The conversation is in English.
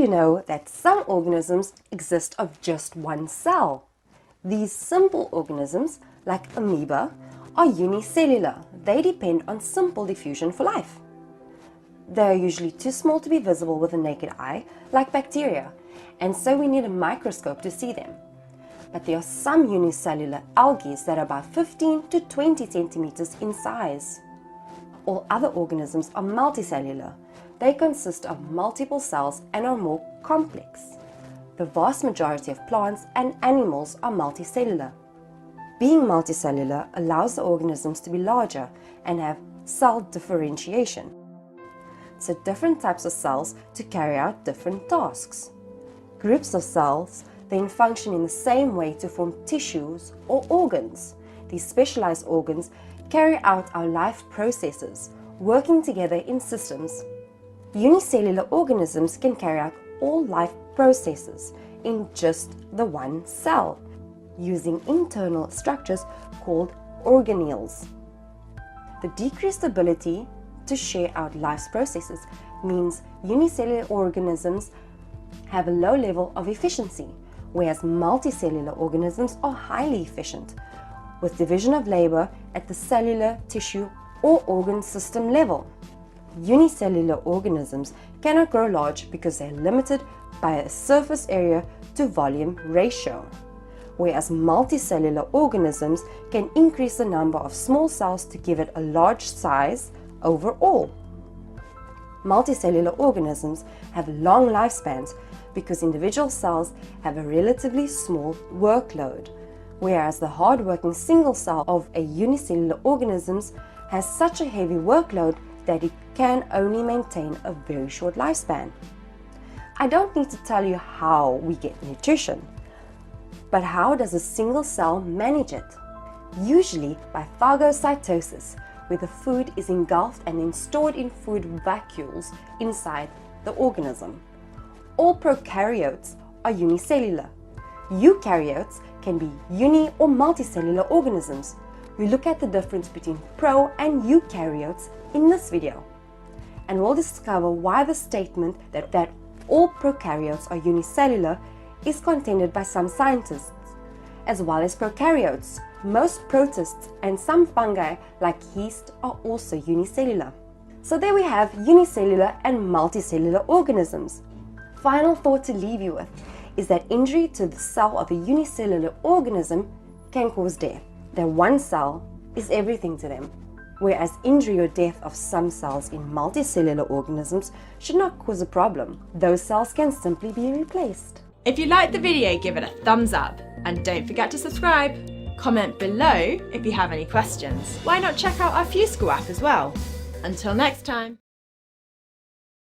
you know that some organisms exist of just one cell? These simple organisms, like amoeba, are unicellular. They depend on simple diffusion for life. They are usually too small to be visible with the naked eye, like bacteria, and so we need a microscope to see them. But there are some unicellular algae that are about 15 to 20 centimeters in size. All other organisms are multicellular. They consist of multiple cells and are more complex. The vast majority of plants and animals are multicellular. Being multicellular allows the organisms to be larger and have cell differentiation. So different types of cells to carry out different tasks. Groups of cells then function in the same way to form tissues or organs. These specialized organs carry out our life processes, working together in systems. Unicellular organisms can carry out all life processes in just the one cell, using internal structures called organelles. The decreased ability to share out life's processes means unicellular organisms have a low level of efficiency, whereas multicellular organisms are highly efficient, with division of labor at the cellular, tissue, or organ system level. Unicellular organisms cannot grow large because they are limited by a surface area to volume ratio, whereas multicellular organisms can increase the number of small cells to give it a large size overall. Multicellular organisms have long lifespans because individual cells have a relatively small workload, whereas the hard-working single cell of a unicellular organism has such a heavy workload that it can only maintain a very short lifespan. I don't need to tell you how we get nutrition, but how does a single cell manage it? Usually by phagocytosis, where the food is engulfed and then stored in food vacuoles inside the organism. All prokaryotes are unicellular. Eukaryotes can be uni or multicellular organisms. We look at the difference between pro and eukaryotes in this video, and we'll discover why the statement that all prokaryotes are unicellular is contended by some scientists, as well as prokaryotes. Most protists and some fungi like yeast are also unicellular. So there we have unicellular and multicellular organisms. Final thought to leave you with is that injury to the cell of a unicellular organism can cause death. That one cell is everything to them, whereas injury or death of some cells in multicellular organisms should not cause a problem. Those cells can simply be replaced. If you liked the video, give it a thumbs up and don't forget to subscribe. Comment below if you have any questions. Why not check out our AddyESchool app as well? Until next time.